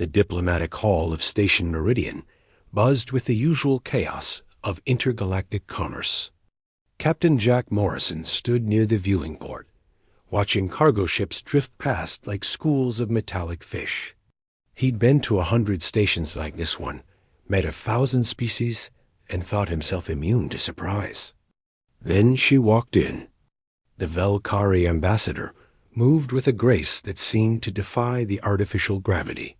The diplomatic hall of Station Meridian buzzed with the usual chaos of intergalactic commerce. Captain Jack Morrison stood near the viewing port, watching cargo ships drift past like schools of metallic fish. He'd been to 100 stations like this one, met 1,000 species, and thought himself immune to surprise. Then she walked in. The Velkari ambassador moved with a grace that seemed to defy the artificial gravity.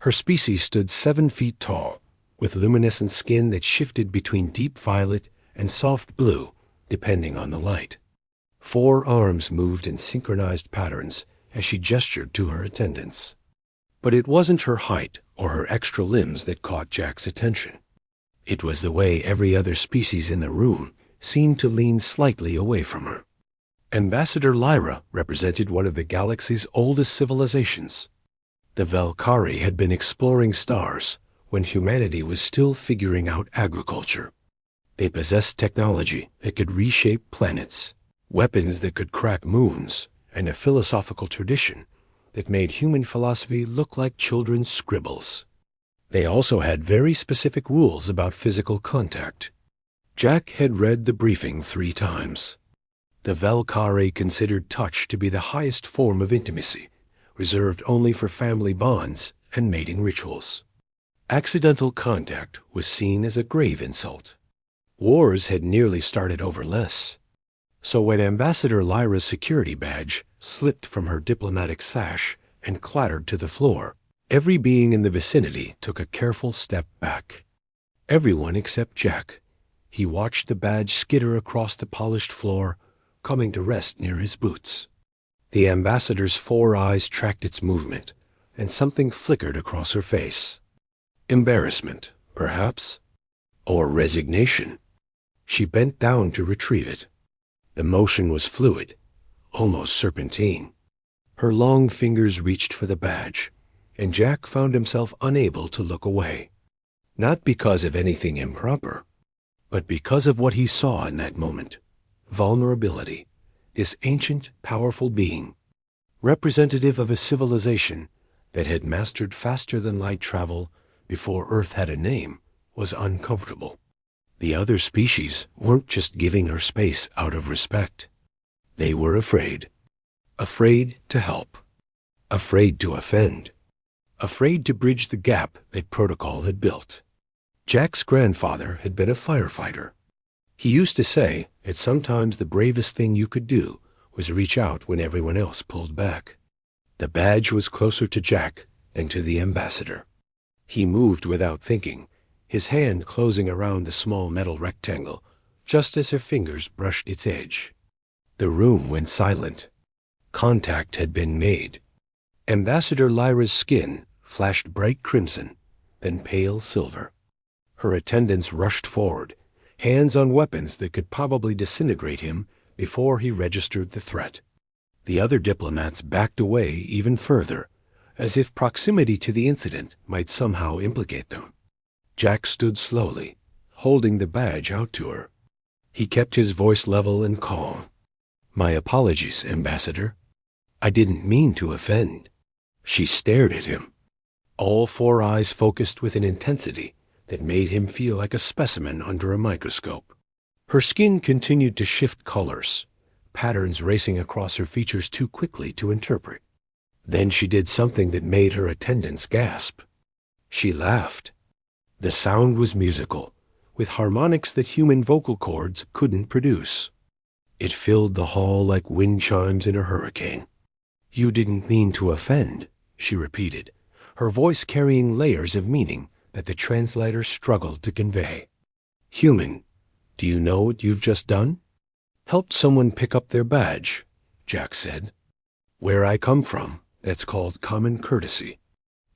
Her species stood 7 feet tall, with luminescent skin that shifted between deep violet and soft blue, depending on the light. 4 arms moved in synchronized patterns as she gestured to her attendants. But it wasn't her height or her extra limbs that caught Jack's attention. It was the way every other species in the room seemed to lean slightly away from her. Ambassador Lyra represented one of the galaxy's oldest civilizations. The Velkari had been exploring stars when humanity was still figuring out agriculture. They possessed technology that could reshape planets, weapons that could crack moons, and a philosophical tradition that made human philosophy look like children's scribbles. They also had very specific rules about physical contact. Jack had read the briefing 3 times. The Velkari considered touch to be the highest form of intimacy, reserved only for family bonds and mating rituals. Accidental contact was seen as a grave insult. Wars had nearly started over less. So when Ambassador Lyra's security badge slipped from her diplomatic sash and clattered to the floor, every being in the vicinity took a careful step back. Everyone except Jack. He watched the badge skitter across the polished floor, coming to rest near his boots. The ambassador's 4 eyes tracked its movement, and something flickered across her face. Embarrassment, perhaps? Or resignation? She bent down to retrieve it. The motion was fluid, almost serpentine. Her long fingers reached for the badge, and Jack found himself unable to look away. Not because of anything improper, but because of what he saw in that moment. Vulnerability. This ancient, powerful being, representative of a civilization that had mastered faster-than-light travel before Earth had a name, was uncomfortable. The other species weren't just giving her space out of respect. They were afraid. Afraid to help. Afraid to offend. Afraid to bridge the gap that protocol had built. Jack's grandfather had been a firefighter. He used to say that sometimes the bravest thing you could do was reach out when everyone else pulled back. The badge was closer to Jack than to the ambassador. He moved without thinking, his hand closing around the small metal rectangle, just as her fingers brushed its edge. The room went silent. Contact had been made. Ambassador Lyra's skin flashed bright crimson, then pale silver. Her attendants rushed forward, hands on weapons that could probably disintegrate him before he registered the threat. The other diplomats backed away even further, as if proximity to the incident might somehow implicate them. Jack stood slowly, holding the badge out to her. He kept his voice level and calm. "My apologies, Ambassador. I didn't mean to offend." She stared at him. All 4 eyes focused with an intensity that made him feel like a specimen under a microscope. Her skin continued to shift colors, patterns racing across her features too quickly to interpret. Then she did something that made her attendants gasp. She laughed. The sound was musical, with harmonics that human vocal cords couldn't produce. It filled the hall like wind chimes in a hurricane. "You didn't mean to offend," she repeated, her voice carrying layers of meaning that the translator struggled to convey. "Human, do you know what you've just done?" "Helped someone pick up their badge," Jack said. "Where I come from, that's called common courtesy."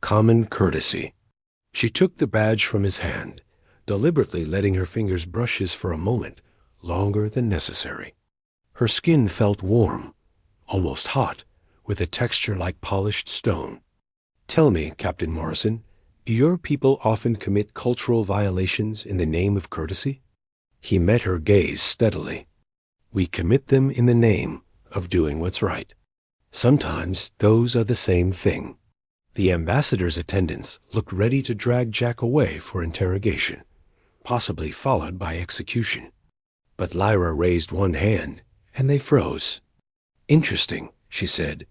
Common courtesy. She took the badge from his hand, deliberately letting her fingers brush his for a moment, longer than necessary. Her skin felt warm, almost hot, with a texture like polished stone. "Tell me, Captain Morrison, do your people often commit cultural violations in the name of courtesy?" He met her gaze steadily. "We commit them in the name of doing what's right. Sometimes those are the same thing." The ambassador's attendants looked ready to drag Jack away for interrogation, possibly followed by execution. But Lyra raised one hand, and they froze. "Interesting," she said.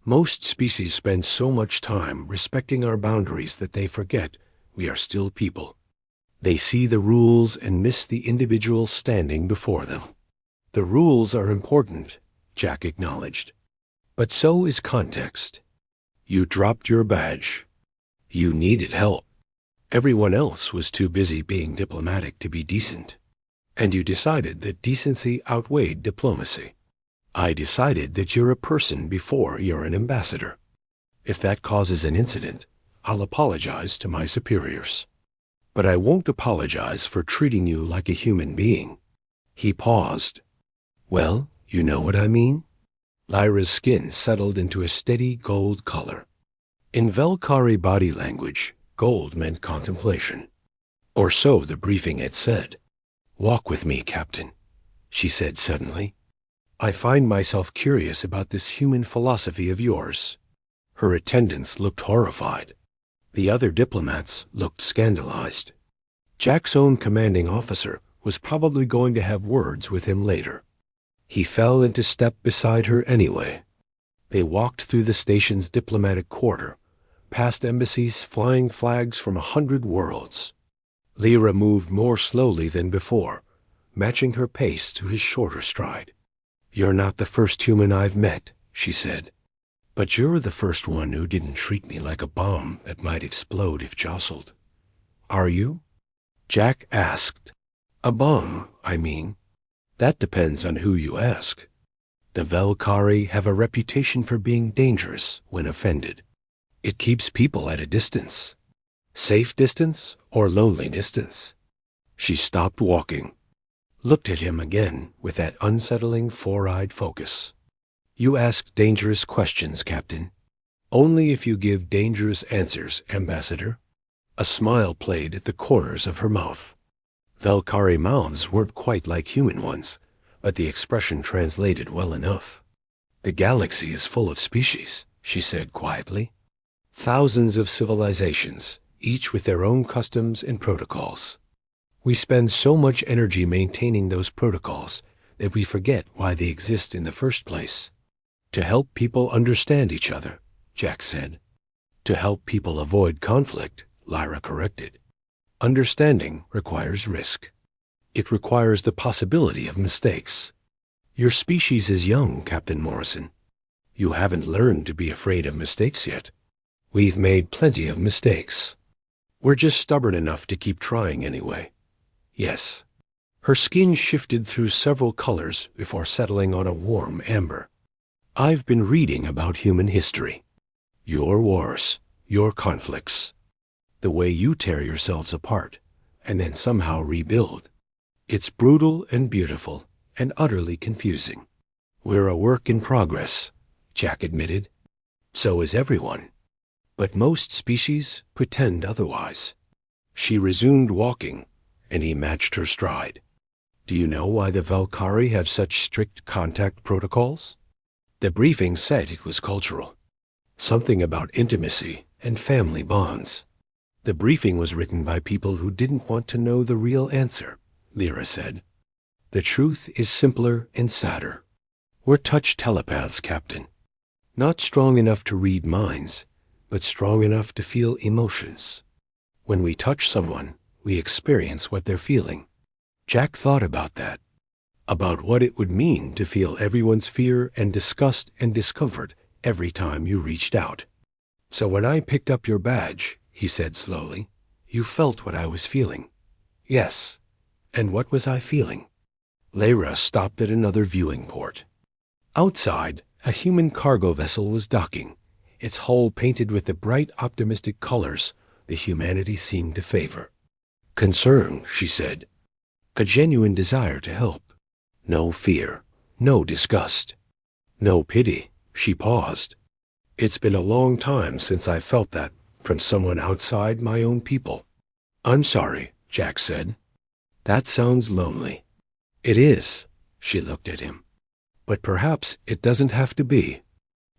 "Most species spend so much time respecting our boundaries that they forget we are still people. They see the rules and miss the individual standing before them." "The rules are important," Jack acknowledged. "But so is context. You dropped your badge. You needed help. Everyone else was too busy being diplomatic to be decent. And you decided that decency outweighed diplomacy. I decided that you're a person before you're an ambassador. If that causes an incident, I'll apologize to my superiors. But I won't apologize for treating you like a human being." He paused. "Well, you know what I mean?" Lyra's skin settled into a steady gold color. In Velkari body language, gold meant contemplation. Or so the briefing had said. "Walk with me, Captain," she said suddenly. "I find myself curious about this human philosophy of yours." Her attendants looked horrified. The other diplomats looked scandalized. Jack's own commanding officer was probably going to have words with him later. He fell into step beside her anyway. They walked through the station's diplomatic quarter, past embassies flying flags from 100 worlds. Lyra moved more slowly than before, matching her pace to his shorter stride. "You're not the first human I've met," she said. "But you're the first one who didn't treat me like a bomb that might explode if jostled." "Are you?" Jack asked. "A bomb, I mean. That depends on who you ask. The Velkari have a reputation for being dangerous when offended. It keeps people at a distance. Safe distance or lonely distance." She stopped walking, looked at him again with that unsettling four-eyed focus. "You ask dangerous questions, Captain. Only if you give dangerous answers, Ambassador." A smile played at the corners of her mouth. Velkari mouths weren't quite like human ones, but the expression translated well enough. "The galaxy is full of species," she said quietly. "Thousands of civilizations, each with their own customs and protocols. We spend so much energy maintaining those protocols that we forget why they exist in the first place." "To help people understand each other," Jack said. "To help people avoid conflict," Lyra corrected. "Understanding requires risk. It requires the possibility of mistakes. Your species is young, Captain Morrison. You haven't learned to be afraid of mistakes yet. We've made plenty of mistakes. We're just stubborn enough to keep trying anyway." "Yes." Her skin shifted through several colors before settling on a warm amber. "I've been reading about human history. Your wars, your conflicts. The way you tear yourselves apart and then somehow rebuild. It's brutal and beautiful and utterly confusing. We're a work in progress," Jack admitted. "So is everyone. But most species pretend otherwise." She resumed walking, and he matched her stride. "Do you know why the Velkari have such strict contact protocols?" The briefing said it was cultural. Something about intimacy and family bonds. The briefing was written by people who didn't want to know the real answer, Lyra said. "The truth is simpler and sadder. We're touch telepaths, Captain. Not strong enough to read minds, but strong enough to feel emotions. When we touch someone, we experience what they're feeling." Jack thought about that, about what it would mean to feel everyone's fear and disgust and discomfort every time you reached out. "So when I picked up your badge," he said slowly, "you felt what I was feeling." "Yes. And what was I feeling?" Lyra stopped at another viewing port. Outside, a human cargo vessel was docking, its hull painted with the bright, optimistic colors the humanity seemed to favor. "Concern," she said. "A genuine desire to help. No fear, no disgust, no pity." She paused. "It's been a long time since I felt that from someone outside my own people." "I'm sorry," Jack said. "That sounds lonely." "It is." She looked at him. "But perhaps it doesn't have to be.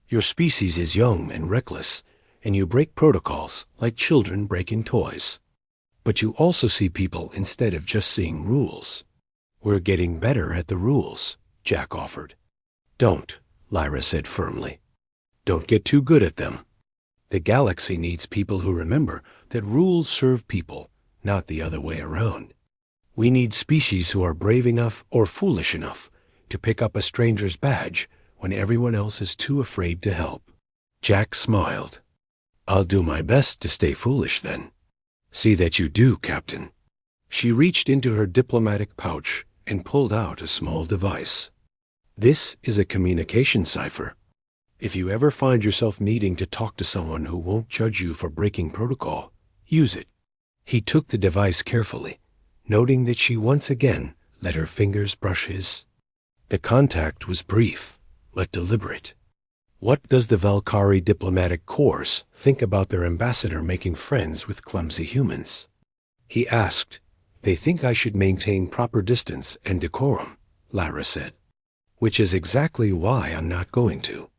Your species is young and reckless, and you break protocols like children breaking toys. But you also see people instead of just seeing rules. We're getting better at the rules, Jack offered. Don't, Lyra said firmly. Don't get too good at them. The galaxy needs people who remember that rules serve people, not the other way around. We need species who are brave enough or foolish enough to pick up a stranger's badge when everyone else is too afraid to help. Jack smiled. I'll do my best to stay foolish then. See that you do, Captain. She reached into her diplomatic pouch and pulled out a small device. This is a communication cipher. If you ever find yourself needing to talk to someone who won't judge you for breaking protocol, use it. He took the device carefully, noting that she once again let her fingers brush his. The contact was brief, but deliberate. What does the Valkyrie diplomatic corps think about their ambassador making friends with clumsy humans? He asked. They think I should maintain proper distance and decorum, Lyra said. Which is exactly why I'm not going to.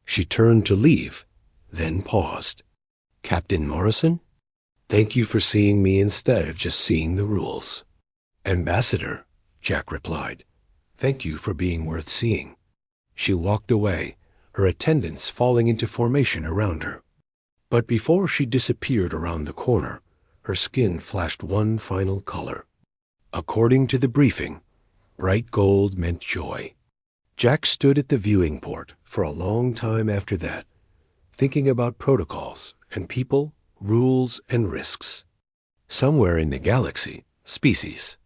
She turned to leave, then paused. Captain Morrison? Thank you for seeing me instead of just seeing the rules. Ambassador, Jack replied. Thank you for being worth seeing. She walked away, her attendants falling into formation around her. But before she disappeared around the corner, her skin flashed one final color. According to the briefing, bright gold meant joy. Jack stood at the viewing port for a long time after that, thinking about protocols and people, rules and risks. Somewhere in the galaxy, species